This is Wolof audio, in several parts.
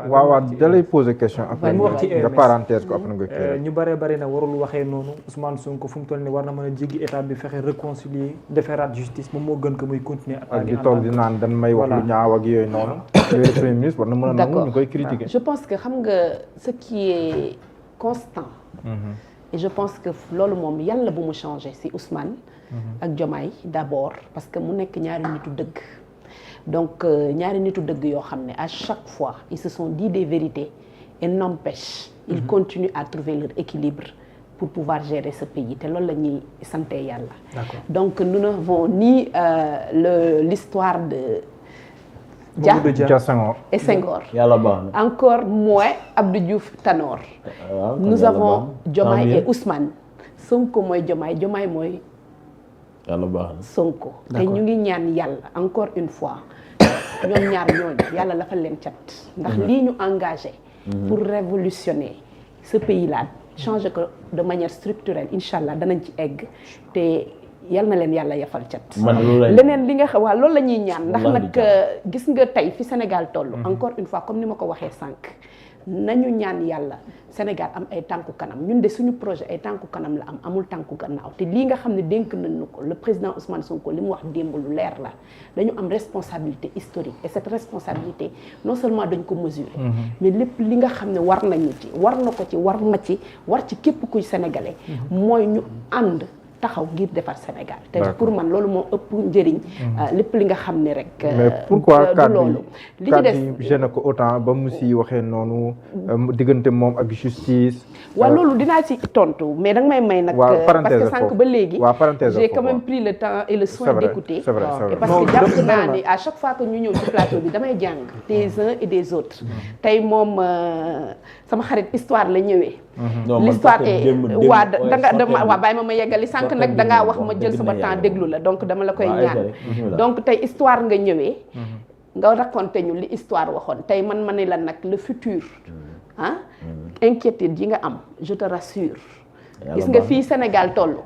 waaw da lay poser question après nga parenthèse ko après nga ñu bari na warul waxee noonu Ousmane Sonko fu mu toll nii war na mën a jéggi état bi fexe réconcilier defaraat justice moom moo gën ko muy continuer ak di toog di naan dañ may wax lu ñaaw ak yooyu noonu le premier ministre war na mën a nangu ñu koy critiquer. Je pense que xam nga ce qui est constant et je pense que loolu moom yàlla bu mu changer si Ousmane ak Diomaye d'abord parce que mu nekk ñaari nitu dëgg. Donc ñaari nitu dëgg yoo xam ne à chaque fois ils se sont dit des vérités et n'empêche ils continuent à trouver leur équilibre pour pouvoir gérer ce pays te loolu la ñuy sante yàlla. Donc nous n'avons ni l'histoire de Dia et Senghor encore moins Abdou Diouf Tanor nous avons Diomaye et Ousmane Sonko mooy Diomaye mooy Sonko te ñu ngi ñaan yàlla encore une fois ñoom ñaar ñooñu yàlla la fa leen cat ndax lii ñu engagé pour révolutionner ce pays là changer ko de manière structurelle incha allah danañ ci egg te yal na leen yàlla yafal cat leneen li nga xam waa loolu la ñuy ñaan ndax nag gis nga tey fi Sénégal toll encore une fois comme ni ma ko waxee sànq nañu ñaan yàlla Sénégal am ay tànku kanam ñun de suñu projet ay tànku kanam la am amul tànku gannaaw te lii nga xam ne dénk nañu ko le président Ousmane Sonko li mu wax démb lu leer la dañu am responsabilité historique et cette responsabilité non seulement dañ ko mesurer mais lépp li nga xam ne war nañu ci war na ko ci war ma ci war ci képp kuy sénégalais mooy ñu ànd taxaw ngir defar Sénégal te pour man loolu moo ëpp njëriñ lépp li nga xam ne rek mais pourquoi loolu li ci des gêne ko autant ba mu si waxee noonu diggante moom ak justice waaw loolu dinaa ci tontu mais danga may nag parce que sànq ba léegi j'ai quand même pris le temps et le soin d'écouter et parce que jàpp naa ni à chaque fois que ñu ñëw ci plateau bi damay jàng des uns et des autres tey moom sama xarit histoire la ñëwee l'histoire est waa danga bàyyi ma yeggali sànq nag dangaa wax ma jël sama temps déglu la donc dama la koy ñaan donc tey histoire nga ñëwee nga raconté ñu li histoire waxoon tey man ma ne la nag le futur inquiétude yi nga am je te rassure gis nga fii Sénégal toll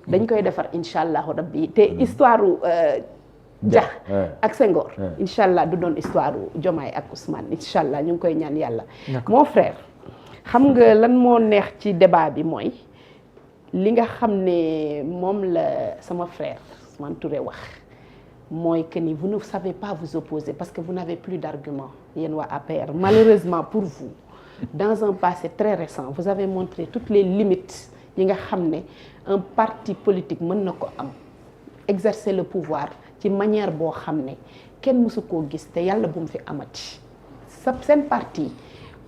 dañ koy defar incha allahu rabbi te histoire Dia ak Senghor incha allah du doon histoire Diomaye ak Ousmane incha allah ñu ngi koy ñaan yàlla mon frère xam nga lan moo neex ci débat bi mooy li nga xam ne moom la sama frère Ousmane Touré wax mooy que ni vous ne savez pas vous opposer parce que vous n'avez plus d'arguments yéen waa APR malheureusement pour vous dans un passé très récent vous avez montré toutes les limites yi nga xam ne un parti politique mën na ko am exercer le pouvoir ci manière boo xam ne kenn mësu koo gis te yàlla bu mu fi amati seen parti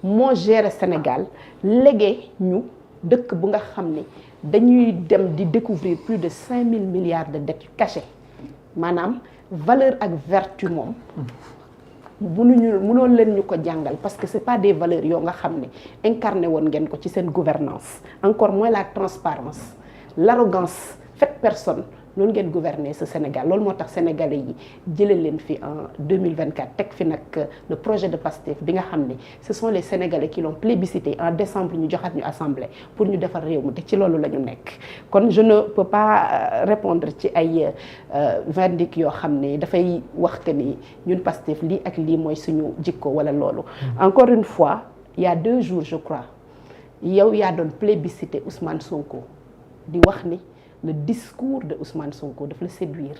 moo géré Sénégal léegi ñu dëkk bu nga xam ne dañuy dem di découvrir plus de 5000 milliards de dettes cachées maanaam valeur ak vertu moom mënoon leen ñu ko jàngal parce que c'est pas des valeurs yoo nga xam ne incarné woon ngeen ko ci seen gouvernance encore moins la transparence l'arrogance faite personne noonu ngeen gouverner ce Sénégal loolu moo tax sénégalais yi jëlee leen fi en 2024 teg fi nag le projet de Pastef bi nga xam ne ce sont les sénégalais qui l'ont plébiscité en décembre ñu joxaat ñu assemblée pour ñu defar réew mi te ci loolu la ñu nekk kon je ne peux pas répondre ci ay verdict yoo xam ne dafay wax que ni ñun Pastef lii ak lii mooy suñu jikko wala loolu encore une fois il y a 2 jours je crois yow yaa doon plébiscité Ousmane Sonko di wax ni le discours de Ousmane Sonko daf la séduire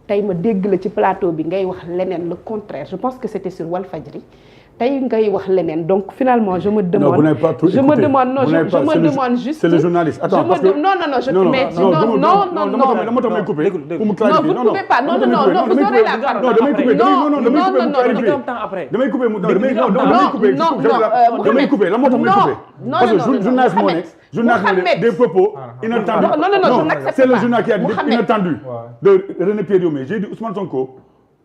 tey ma dégg la ci plateau bi ngay wax leneen le contraire je pense que c'était sur Walfadjri tey ngay wax leneen donc finalement je me demande non je me demande juste c'est le journaliste attends parce que non dama tax may couper pour mu clarifier non vous coupez pas non vous aurez la parole non damay couper damay couper la moo tax may couper parce que journaliste moo nekk journaliste des propos inattendus non c'est le journal qui a dit inattendu de René Pierre Diomé j'ai dit Ousmane Sonko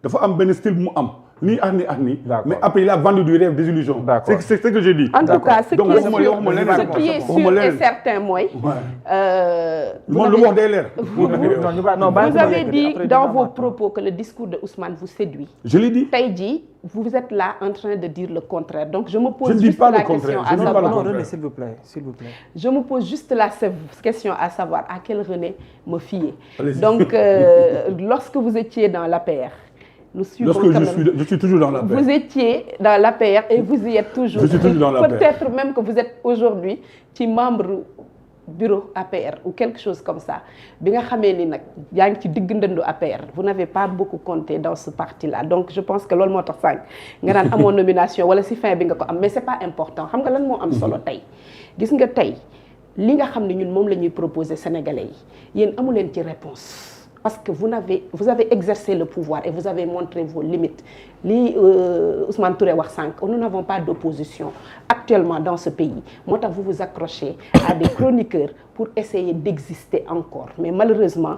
dafa am benn style bu mu am nii ak nii mais après il a vendu du rêve des illusions c'est ce que j'ai dit en tout cas ce qui est sûr et certain mooy moom lu wax day leer vous avez dit dans vos propos que le discours de Ousmane vous séduit je l'ai dit tey jii vous êtes là en train de dire le contraire donc je me pose juste la question à savoir s'il vous plaît je me pose juste la question à savoir à quel René me fier donc lorsque vous étiez dans l'APR nous suivons quand même. Je suis toujours dans l'APR. Vous étiez dans l'APR et vous y êtes toujours. Je suis toujours dans l'APR. Peut-être même que vous êtes aujourd'hui membre bureau APR ou quelque chose comme ça bi nga xamee ni nag yaa ngi ci digg ndëndu APR vous n'avez pas beaucoup compté dans ce parti-là donc je pense que loolu moo tax sànq nga naan amoo nomination wala si fin bi nga ko am mais c'est pas important xam nga lan moo am solo tey gis nga tey li nga xam ne ñun moom la ñuy proposer Sénégalais yi yéen amu leen ci réponse parce que vous avez exercé le pouvoir et vous avez montré vos limites li Ousmane Touré wax sànq nous n'avons pas d'opposition actuellement dans ce pays moo tax vous vous accrochez à des chroniqueurs pour essayer d'exister encore mais malheureusement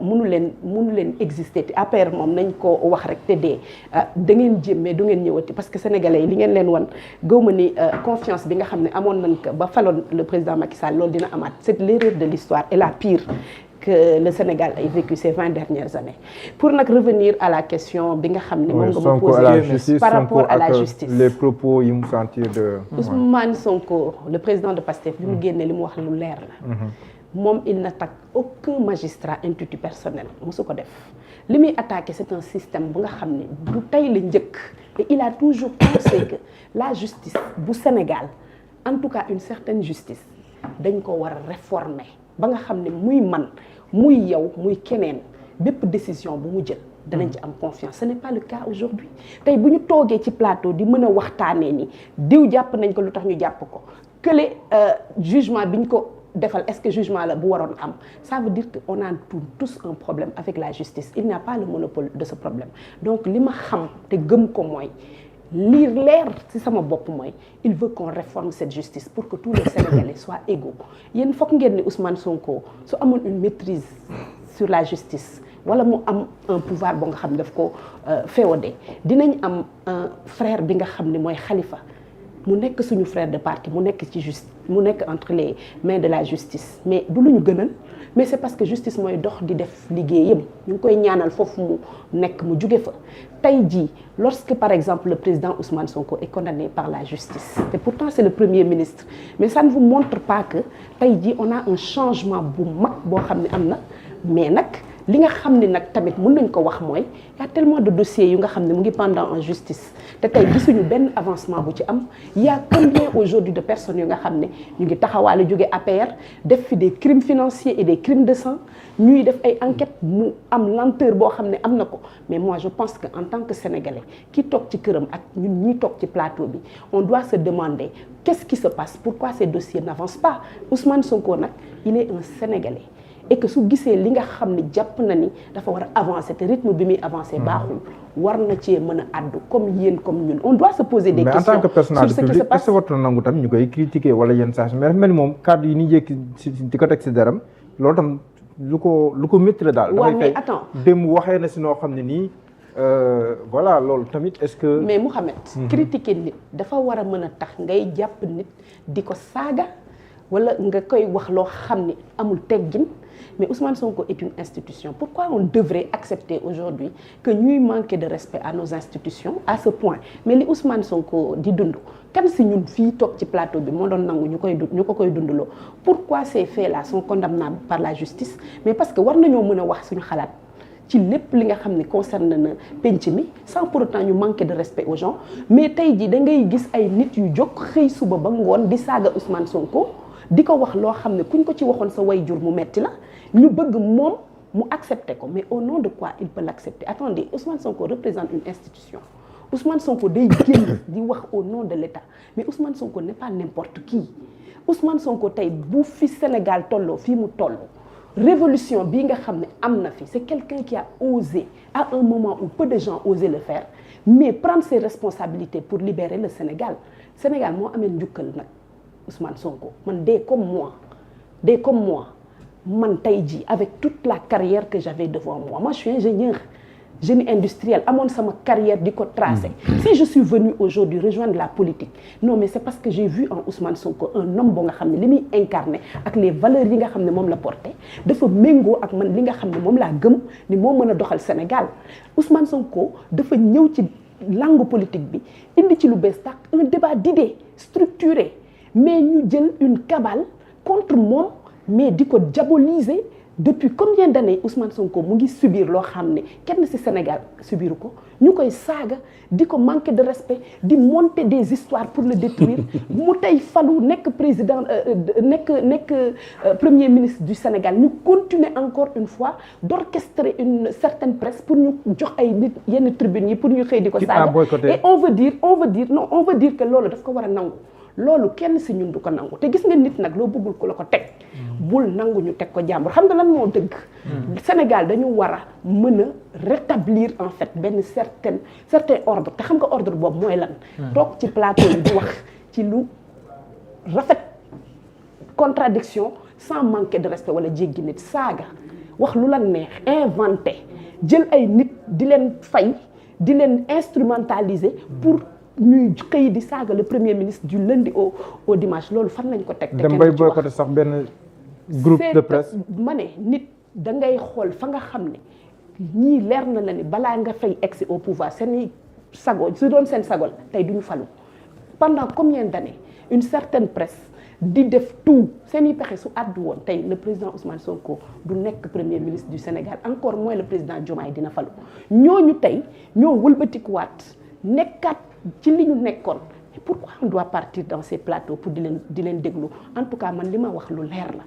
mënu leen exister te APR moom nañ ko wax rek te dee da ngeen jéem mais du ngeen ñëwati parce que sénégalais yi li ngeen leen wan gëwma ni confiance bi nga xam ne amoon nañ ko ba faloon le président Macky Sall loolu dina amaat c'est l'erreur de l'histoire et la pire que le Sénégal a vécu ces 20 dernières années. Pour revenir à la question bi nga xam ne moom nga ma posé par rapport à la justice. Les propos yi mu sentir de Ousmane Sonko, le président de PASTEF, bi mu génne li mu wax lu leer la. Moom il n'attaque aucun magistrat intitut personnel mosu ko def. Li muy attaqué c'est un système bu nga xam ne du tey la njëkk et il a toujours pensé que la justice bu Sénégal en tout cas une certaine justice dañ ko war a réformer ba nga xam ne muy man muy yow muy keneen bépp décision bu mu jël danañ ci am confiance ce n'est pas le cas aujourd'hui tey bu ñu toogee ci plateau di mën a waxtaanee ni diw jàpp nañ ko lu tax ñu jàpp ko kële jugement bi ñu ko defal est-ce que jugement la bu waroon am ça veut dire que on a tous un problème avec la justice il n'y a pas le monopole de ce problème donc li ma xam te gëm ko mooy lire leer ci sama bopp mooy il veut qu'on réforme cette justice pour que tous les Sénégalais soient égaux yéen foog ngeen ni Ousmane Sonko su amoon une maîtrise sur la justice wala mu am un pouvoir boo nga xam ne daf ko féodé dinañ am un frère bi nga xam ne mooy Khalifa mu nekk suñu frère de parti mu nekk ci mu nekk entre les mains de la justice mais du lu ñu gënal mais c'est parce que justice mooy dox di def liggéeyam ñu ngi koy ñaanal foofu mu nekk mu jóge fa tey jii lorsque par exemple le président Ousmane Sonko est condamné par la justice et pourtant c'est le premier ministre mais ça ne vous montre pas que tey jii on a un changement bu mag boo xam ne am na mais nag li nga xam ne nag tamit mën nañ ko wax mooy y a tellement de dossiers yu nga xam ne mu ngi pendant en justice te tey gisuñu benn avancement bu ci am y a combien aujourd'hui de personnes yu nga xam ne ñu ngi taxawaale jóge APR def fi des crimes financiers et des crimes de sang ñuy def ay enquêtes mu am lenteur boo xam ne am na ko mais moi je pense que en tant que Sénégalais ki toog ci këram ak ñun ñi toog ci plateau bi on doit se demander qu'est-ce qui se passe pourquoi ces dossiers n'avancent pas Ousmane Sonko nag il est un Sénégalais et que su gisee li nga xam ne jàpp na ni dafa war a avancer te rythme bi muy avancer baaxul war na cee mën a addu comme yéen comme ñun on doit se poser des questions mais en tant que personnalité publique est-ce que wartu nangu tam ñu koy critiquer wala yenn saa mais dafa mel ni moom kàddu yi ni jékki di ko teg si deram loolu tam lu ko métti la daal waaw mais attends dem waxee na si noo xam ne nii voilà loolu tamit est-ce que mais Mouhamed critiquer nit dafa war a mën a tax ngay jàpp nit di ko saaga wala nga koy wax loo xam ne amul teggin mais Ousmane Sonko est une institution pourquoi on devrait accepter aujourd'hui que ñuy manquer de respect à nos institutions à ce point mais li Ousmane Sonko di dund kan si ñun fii toog ci plateau bi moo doon nangu ñu ko koy dundaloo pourquoi ces faits-là sont condamnables par la justice mais parce que war nañoo mën a wax suñu xalaat ci lépp li nga xam ne concerne na penc mi sans pour autant ñu manquer de respect aux gens mais tey jii da ngay gis ay nit yu jóg xëy suba ba ngoon di saaga Ousmane Sonko di ko wax loo xam ne kuñ ko ci waxoon sa way jur mu metti la ñu bëgg moom mu accepter ko mais au nom de quoi il peut l'accepter attendez Ousmane Sonko représente une institution Ousmane Sonko day génn di wax au nom de l'État mais Ousmane Sonko n'est pas n'importe qui Ousmane Sonko tey bu fi Sénégal tolloo fii mu toll révolution bii nga xam ne am na fi c'est quelqu'un qui a osé à un moment où peu de gens osaient le faire mais prendre ses responsabilités pour libérer le Sénégal moo amee njukkal nag Ousmane Sonko man dès comme moi man tey jii avec toute la carrière que j'avais devant moi je suis ingénieur génie industriel amoon sama carrière di ko tracé si je suis venu aujourd'hui rejoindre la politique non mais c'est parce que j'ai vu en Ousmane Sonko un homme boo nga xam ne li muy incarné ak les valeurs yi nga xam ne moom la porté dafa méngoo ak man li nga xam ne moom laa gëm ni moo mën a doxal Sénégal Ousmane Sonko dafa ñëw ci langue politique bi indi ci lu bees tax un débat d'idées structuré mais ñu jël une cabale contre moom mais di ko diaboliser depuis combien d'années Ousmane Sonko mu ngi subir loo xam ne kenn ci Sénégal subiru ko ñu koy saaga di ko manquer de respect di monter des histoires pour le détruire mu tey falu nekk président nekk premier ministre du Sénégal ñu continuer encore une fois d'orchestrer une certaine presse pour ñu jox ay nit yenn tribunes yi pour ñu xëy di ko saaga et on veut dire que loolu daf ko war a nangu loolu kenn ci ñun du ko nangu te gis nga nit nag loo bëggul ko la ko teg bul nangu ñu teg ko jàmbur xam nga lan moo dëgg Sénégal dañu war a mën a rétablir en fait benn certain ordre te xam nga ordre boobu mooy lan toog ci plateau yi di wax ci lu rafet contradiction sans manquer de respect wala jéggi nit saaga wax lu la neex inventé jël ay nit di leen fay di leen instrumentaliser pour ñuy xëy di saaga le premier ministre du lundi au dimanche loolu fan lañ ko teg. dem bay boycotté sax benn groupe de presse. ma ne nit da ngay xool fa nga xam ne ñii leer na la ni balaa nga fay egsi au pouvoir seen sago su doon seen sago la tey duñu falu pendant combien d'années une certaine presse di def tout seen i pexe su àddu woon tey le président Ousmane Sonko du nekk premier ministre du Sénégal encore moins le président Diomaye dina falu ñooñu tey ñoo wëlbatikuwaat nekkaat ci li ñu nekkoon pourquoi on doit partir dans ces plateaux pour di leen déglu en tout cas man li ma wax lu leer la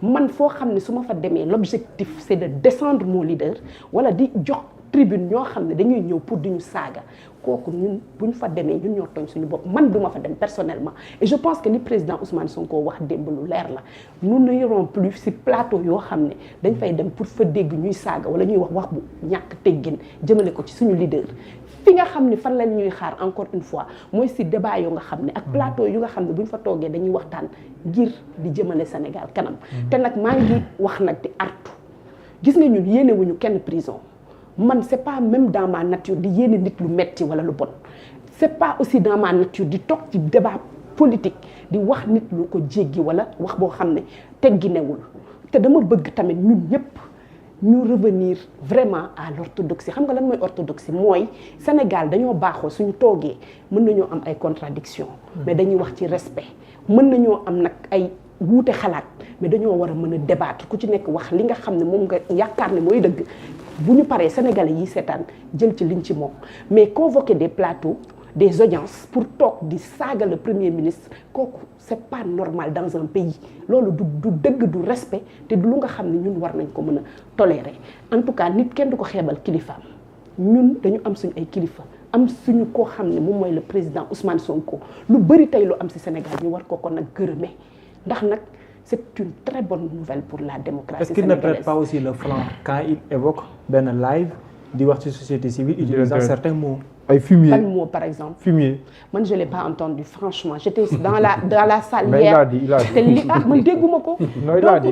man foo xam ne su ma fa demee l'objectif c'est de descendre mon leader wala di jox tribune ñoo xam ne dañuy ñëw pour di ñu saaga kooku ñun bu ñu fa demee ñun ñoo tooñ suñu bopp man duma fa dem personnellement et je pense que li président Ousmane Sonko wax démb lu leer la nous n'irons plus ci plateau yoo xam ne dañ fay dem pour fa dégg ñuy saaga wala ñuy wax bu ñàkk teggin jëmale ko ci suñu leader fi nga xam ne fan lañ ñuy xaar encore une fois mooy ci débat yoo nga xam ne ak plateau yu nga xam ne bu ñu fa toogee dañuy waxtaan ngir di jëmale Sénégal kanam te nag maa ngi wax nag di artu gis nga ñun yéenewuñu kenn prison man c'est pas même dans ma nature di yéene nit lu metti wala lu bon c'est pas aussi dans ma nature di toog ci débat politique di wax nit lu ko jéggi wala wax boo xam ne tegginewul te dama bëgg tamit ñun ñëpp ñu revenir vraiment à l'orthodoxie xam nga lan mooy orthodoxie mooy Sénégal dañoo baaxoo suñu toogee mën nañoo am ay contradictions mais dañuy wax ci respect mën nañoo am nag ay wuute xalaat mais dañoo war a mën a débattre ku ci nekk wax li nga xam ne moom nga yaakaar ne mooy dëgg bu ñu paree sénégalais yi seetaan jël ci liñ ci moom mais convoquer des plateaux des audiences pour toog di saaga le premier ministre kooku c'est pas normal dans un pays loolu du dëgg du respect te du lu nga xam ne ñun war nañ ko mën a tolérer en tout cas nit kenn du ko xeebal kilifaam ñun dañu am suñu ay kilifa am suñu koo xam ne moom mooy le président Ousmane Sonko lu bari tey lu am ci Sénégal ñu war ko nag gërëme ndax nag c'est une très bonne nouvelle pour la démocratie sénégalaise. Est-ce qu'il ne prête pas aussi le flanc quand il évoque benn live di wax ci société civile utilisant certains mots? ay fumier quel mot par exemple? Fumier. man je l'ai pas entendu franchement j'étais dans la salle mais hier. il a dit. te li man dégguma ko.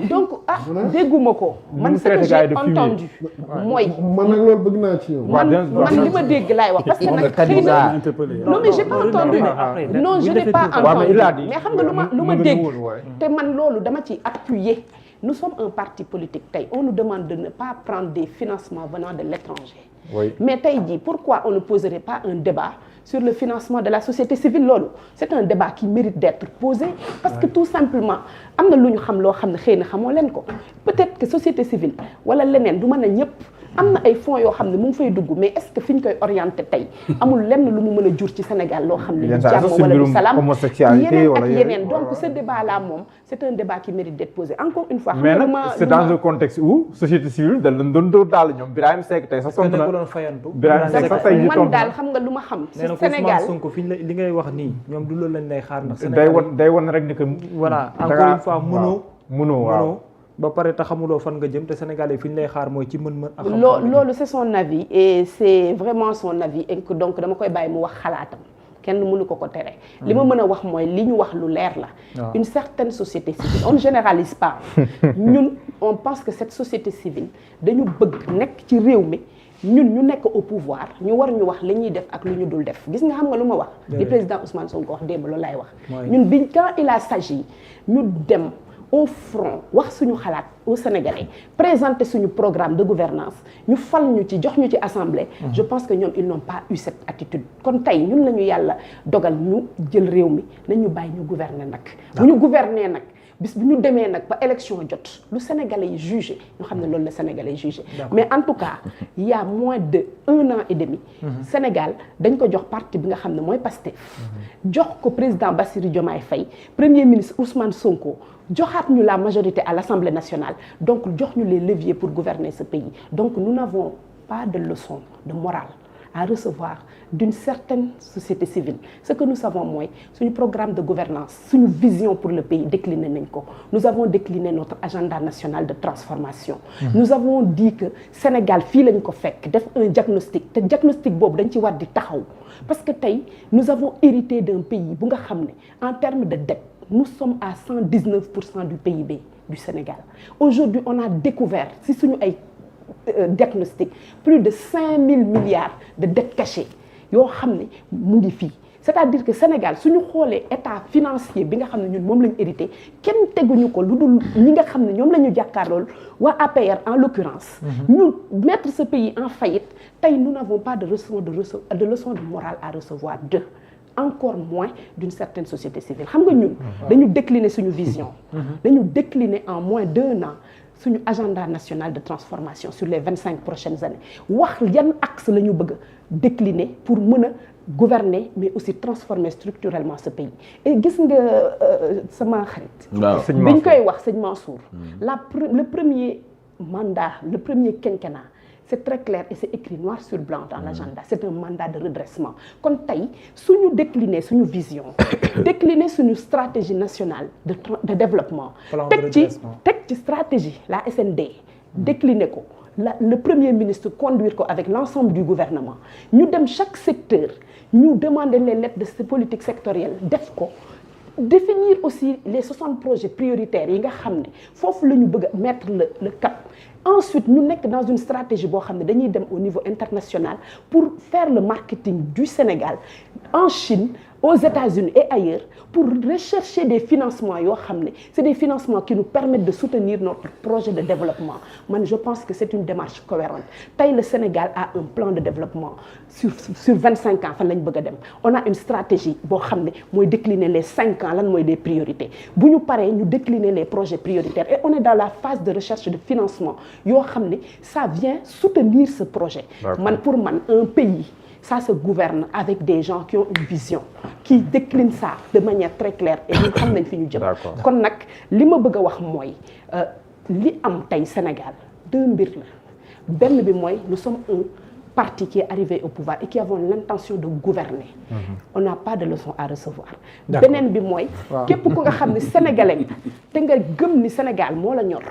donc dégguma ko. man ce que j'ai entendu. mooy man nag loolu bëgg naa ci yow. man li ma dégg laay wax parce que nag xëy na non mais j'ai pas entendu non je n'ai pas entendu mais xam nga lu ma dégg te man loolu dama ci appuyer. Nous sommes un parti politique tey on nous demande de ne pas prendre des financements venant de l'étranger. Oui. Mais tey jii pourquoi on ne poserait pas un débat sur le financement de la société civile loolu c'est un débat qui mérite d'être posé parce que tout simplement am na lu ñu xam loo xam ne xëy na xamoo leen ko peut-être que société civile wala leneen du mën a ñëpp am na ay fonds yoo xam ne mu ngi fay dugg mais est-ce que fi ñu koy orienté tey amul lenn lu mu mën a jur ci Sénégal loo xam ne du jàmm wala du salaam yeneen ak yeneen donc ce débat là moom c'est un débat qui mérite d'être posé encore une fois mais nag c'est dans un contexte où société civile dañ leen doon dóor daal ñoom Birahim Seck tey sax tontu na Birahim Seck sax tey man daal xam nga lu ma xam ci Sénégal Sonko fi li ngay wax nii ñoom du loolu lañ lay xaar ndax day won rek ni que voilà encore une fois mënoo waaw ba pare te xamuloo fan nga jëm te Sénégalais fi ñu lay xaar mooy ci mën-mën ak loolu c'est son avis et c'est vraiment son avis et que donc dama koy bàyyi mu wax xalaatam kenn mënu ko tere li ma mën a wax mooy li ñu wax lu leer la une certaine société civile on ne généralise pas ñun on pense que cette société civile dañu bëgg nekk ci réew mi ñun ñu nekk au pouvoir ñu war ñu wax li ñuy def ak lu ñu dul def gis nga xam nga lu ma wax li président Ousmane Sonko wax démb loolu laay wax ñun biñ quand il a s'agi ñu dem au front wax suñu xalaat aux Sénégalais présenter suñu programme de gouvernance ñu fal ñu ci jox ñu ci assemblée je pense que ñoom ils n'ont pas eu cette attitude kon tey ñun la ñu yàlla dogal ñu jël réew mi nañu bàyyi ñu gouverner nag bu ñu gouverner nag bis bu ñu demee nag ba élection jot lu Sénégalais yi jugé ñu xam ne loolu la Sénégalais yi jugé mais en tout cas il y a moins de 1 an et demi Sénégal dañ ko jox parti bi nga xam ne mooy Pastef jox ko président Bassirou Diomaye Faye premier ministre Ousmane Sonko joxaat ñu la majorité à l'Assemblée nationale donc jox ñu les leviers pour gouverner ce pays donc nous n'avons pas de leçon de morale à recevoir d'une certaine société civile ce que nous savons mooy suñu programme de gouvernance suñu vision pour le pays décliné nañ ko nous avons décliné notre agenda national de transformation nous avons dit que Sénégal fii lañ ko fekk def un diagnostic te diagnostic boobu dañ ci war di taxaw parce que tey nous avons hérité d'un pays bu nga xam ne en termes de dette nous sommes à 119% du PIB du Sénégal aujourd'hui on a découvert si suñu ay diagnostic plus de 5000 milliards de dettes cachées yoo xam ne mu ngi fii c'est-à-dire que Sénégal suñu xoolee état financier bi nga xam ne ñun moom lañu hérité kenn teguñu ko lu dul ñi nga xam ne ñoom la ñu jàkkaarlool waa APR en l'occurrence ñu mettre ce pays en faillite tey nous n'avons pas de leçon de morale à recevoir d'eux encore moins d'une certaine société civile xam nga ñun dañu décliner suñu vision dañu décliner en moins d'1 an suñu agenda national de transformation sur les 25 prochaines années wax yan axe la ñu bëgg a décliner pour mën a gouverner mais aussi transformer structurellement ce pays et gis nga sama xarit biñ koy wax sëñ Mansour le premier mandat le premier quinquennat c'est très clair et c'est écrit noir sur blanc dans l'agenda c'est un mandat de redressement kon tey suñu décliner suñu vision décliner suñu stratégie nationale de développement teg ci stratégie la SND décliner ko le premier ministre conduire ko avec l'ensemble du gouvernement ñu dem chaque secteur ñu demander les lettres de politique sectorielle def ko définir aussi les 60 projets prioritaires yi nga xam ne foofu la ñu bëgg a mettre le cap ensuite ñu nekk dans une stratégie boo xam ne dañuy dem au niveau international pour faire le marketing du Sénégal en Chine aux États-Unis et ailleurs pour rechercher des financements yoo xam ne c'est des financements qui nous permettent de soutenir notre projet de développement man je pense que c'est une démarche cohérente tey le Sénégal a un plan de développement sur 25 ans fan lañ bëgg a dem on a une stratégie boo xam ne mooy décliner les 5 ans lan mooy des priorités bu ñu paree ñu décliner les projets prioritaires et on est dans la phase de recherche de financement yoo xam ne ça vient soutenir ce projet pour man un pays ça se gouverne avec des gens qui ont une vision qui déclinent ça de manière très claire et ñu xam nañ fi ñu jëm kon nag li ma bëgg a wax mooy li am tey Sénégal 2 mbir la benn bi mooy nous sommes un parti qui est arrivé au pouvoir et qui avons l'intention de gouverner on n'a pas de leçon à recevoir beneen bi mooy képp ku nga xam ne sénégalais te nga gëm ni Sénégal moo la ñor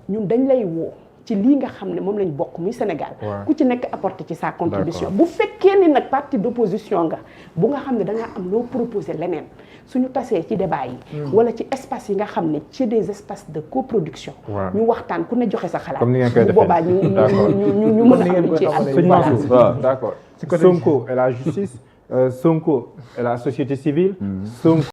ñun dañ lay woo ci lii nga xam ne moom lañ bokk muy Sénégal ku ci nekk apporter ci sa contribution bu fekkee ni nag parti d'opposition nga bu nga xam ne da nga am loo proposer leneen suñu tasee ci débat yi wala ci espace yi nga xam ne ci des espaces de coproduction ñu waxtaan ku ne joxe sa xalaat bu boobaa ñu mën a am ci àll d'accord Sonko et la justice Sonko et la société civile Sonko